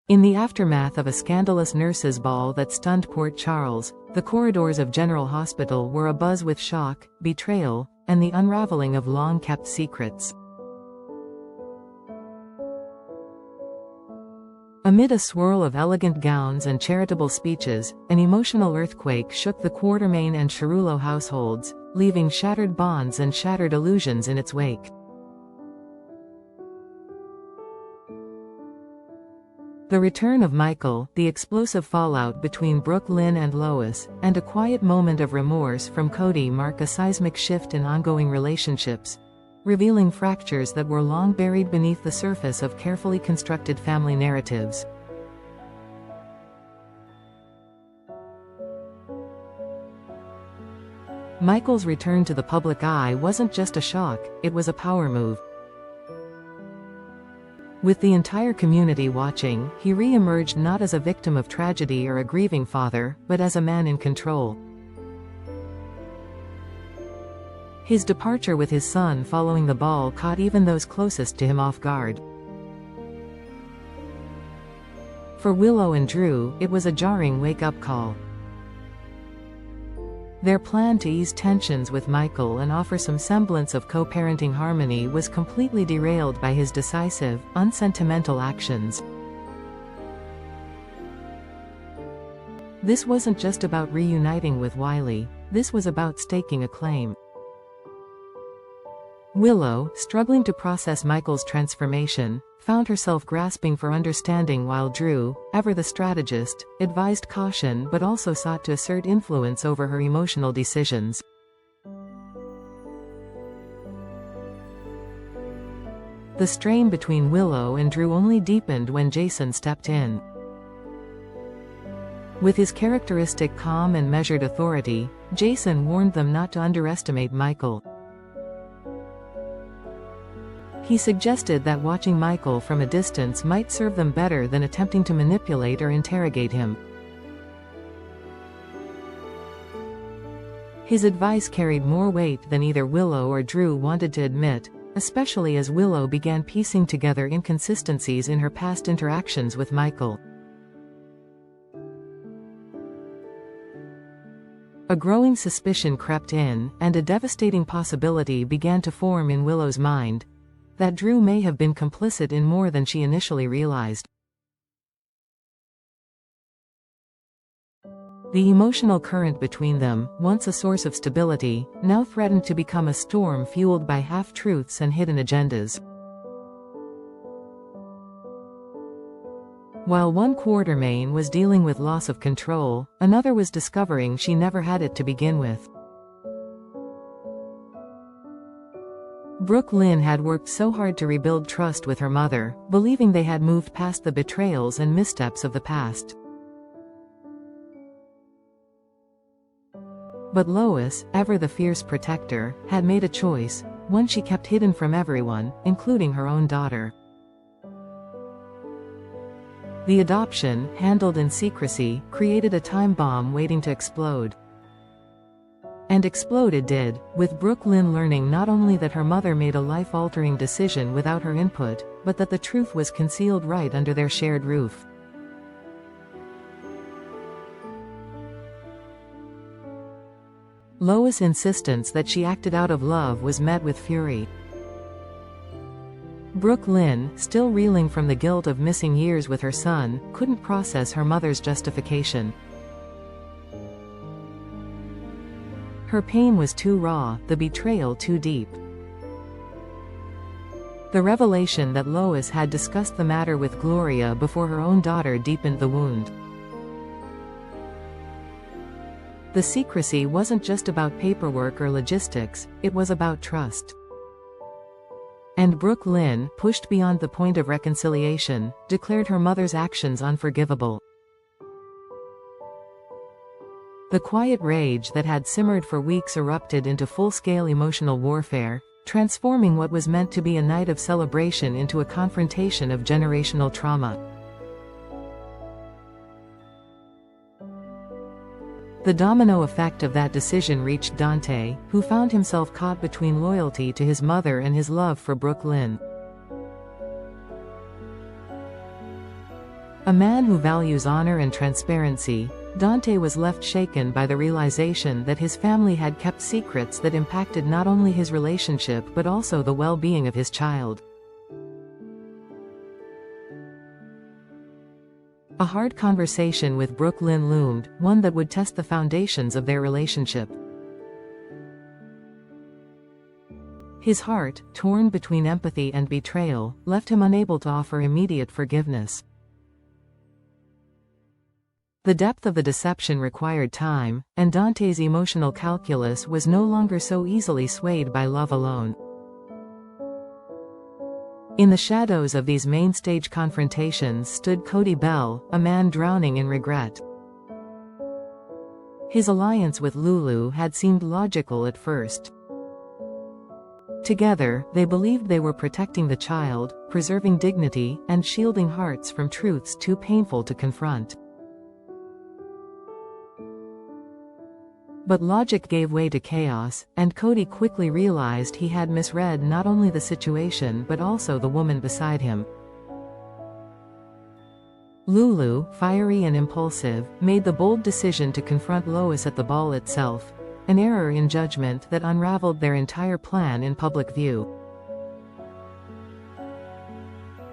In the aftermath of a scandalous nurses' ball that stunned Port Charles, the corridors of General Hospital were abuzz with shock, betrayal, and the unraveling of long-kept secrets. Amid a swirl of elegant gowns and charitable speeches, an emotional earthquake shook the Quatermain and Cerullo households, leaving shattered bonds and shattered illusions in its wake. The return of Michael, the explosive fallout between Brooke Lynn and Lois, and a quiet moment of remorse from Cody mark a seismic shift in ongoing relationships, revealing fractures that were long buried beneath the surface of carefully constructed family narratives. Michael's return to the public eye wasn't just a shock, it was a power move. With the entire community watching, he re-emerged not as a victim of tragedy or a grieving father, but as a man in control. His departure with his son following the ball caught even those closest to him off guard. For Willow and Drew, it was a jarring wake-up call. Their plan to ease tensions with Michael and offer some semblance of co-parenting harmony was completely derailed by his decisive, unsentimental actions. This wasn't just about reuniting with Wiley, this was about staking a claim. Willow, struggling to process Michael's transformation, found herself grasping for understanding while Drew, ever the strategist, advised caution but also sought to assert influence over her emotional decisions. The strain between Willow and Drew only deepened when Jason stepped in. With his characteristic calm and measured authority, Jason warned them not to underestimate Michael. He suggested that watching Michael from a distance might serve them better than attempting to manipulate or interrogate him. His advice carried more weight than either Willow or Drew wanted to admit, especially as Willow began piecing together inconsistencies in her past interactions with Michael. A growing suspicion crept in, and a devastating possibility began to form in Willow's mind: that Drew may have been complicit in more than she initially realized. The emotional current between them, once a source of stability, now threatened to become a storm fueled by half-truths and hidden agendas. While one Quatermain was dealing with loss of control, another was discovering she never had it to begin with. Brooke Lynn had worked so hard to rebuild trust with her mother, believing they had moved past the betrayals and missteps of the past. But Lois, ever the fierce protector, had made a choice, one she kept hidden from everyone, including her own daughter. The adoption, handled in secrecy, created a time bomb waiting to explode. And explode it did, with Brooke Lynn learning not only that her mother made a life-altering decision without her input, but that the truth was concealed right under their shared roof. Lois' insistence that she acted out of love was met with fury. Brooke Lynn, still reeling from the guilt of missing years with her son, couldn't process her mother's justification. Her pain was too raw, the betrayal too deep. The revelation that Lois had discussed the matter with Gloria before her own daughter deepened the wound. The secrecy wasn't just about paperwork or logistics, it was about trust. And Brooke Lynn, pushed beyond the point of reconciliation, declared her mother's actions unforgivable. The quiet rage that had simmered for weeks erupted into full-scale emotional warfare, transforming what was meant to be a night of celebration into a confrontation of generational trauma. The domino effect of that decision reached Dante, who found himself caught between loyalty to his mother and his love for Brooke Lynn. A man who values honor and transparency, Dante was left shaken by the realization that his family had kept secrets that impacted not only his relationship but also the well-being of his child. A hard conversation with Brooklyn loomed, one that would test the foundations of their relationship. His heart, torn between empathy and betrayal, left him unable to offer immediate forgiveness. The depth of the deception required time, and Dante's emotional calculus was no longer so easily swayed by love alone. In the shadows of these main-stage confrontations stood Cody Bell, a man drowning in regret. His alliance with Lulu had seemed logical at first. Together, they believed they were protecting the child, preserving dignity, and shielding hearts from truths too painful to confront. But logic gave way to chaos, and Cody quickly realized he had misread not only the situation but also the woman beside him. Lulu, fiery and impulsive, made the bold decision to confront Lois at the ball itself, an error in judgment that unraveled their entire plan in public view.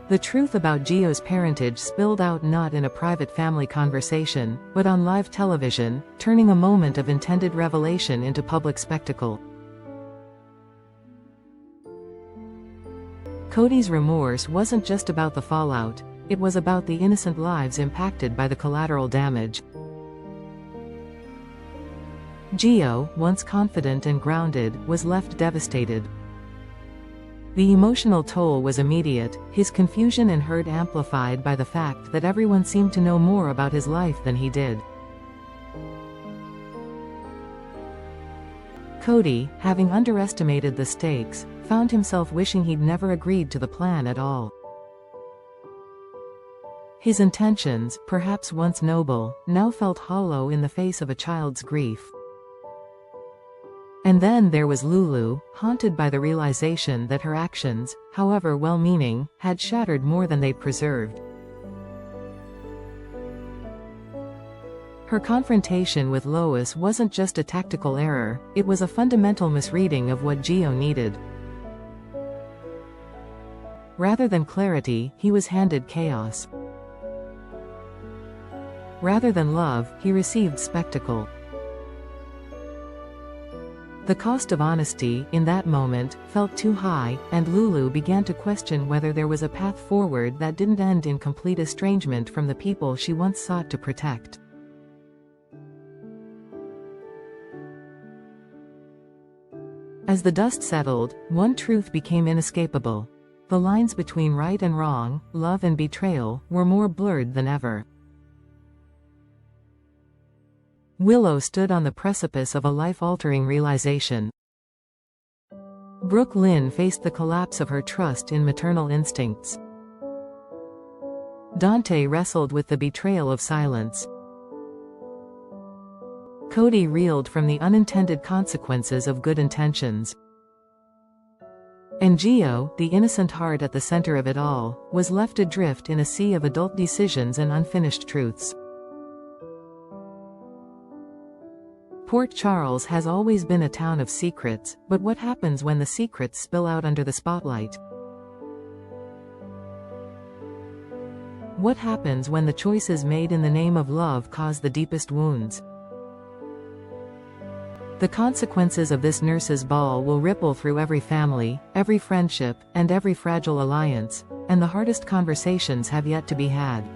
The truth about Gio's parentage spilled out not in a private family conversation, but on live television, turning a moment of intended revelation into public spectacle. Cody's remorse wasn't just about the fallout, it was about the innocent lives impacted by the collateral damage. Gio, once confident and grounded, was left devastated. The emotional toll was immediate, his confusion and hurt amplified by the fact that everyone seemed to know more about his life than he did. Cody, having underestimated the stakes, found himself wishing he'd never agreed to the plan at all. His intentions, perhaps once noble, now felt hollow in the face of a child's grief. And then there was Lulu, haunted by the realization that her actions, however well-meaning, had shattered more than they'd preserved. Her confrontation with Lois wasn't just a tactical error, it was a fundamental misreading of what Gio needed. Rather than clarity, he was handed chaos. Rather than love, he received spectacle. The cost of honesty, in that moment, felt too high, and Lulu began to question whether there was a path forward that didn't end in complete estrangement from the people she once sought to protect. As the dust settled, one truth became inescapable. The lines between right and wrong, love and betrayal, were more blurred than ever. Willow stood on the precipice of a life-altering realization. Brooklyn faced the collapse of her trust in maternal instincts. Dante wrestled with the betrayal of silence. Cody reeled from the unintended consequences of good intentions. And Gio, the innocent heart at the center of it all, was left adrift in a sea of adult decisions and unfinished truths. Port Charles has always been a town of secrets, but what happens when the secrets spill out under the spotlight? What happens when the choices made in the name of love cause the deepest wounds? The consequences of this nurse's ball will ripple through every family, every friendship, and every fragile alliance, and the hardest conversations have yet to be had.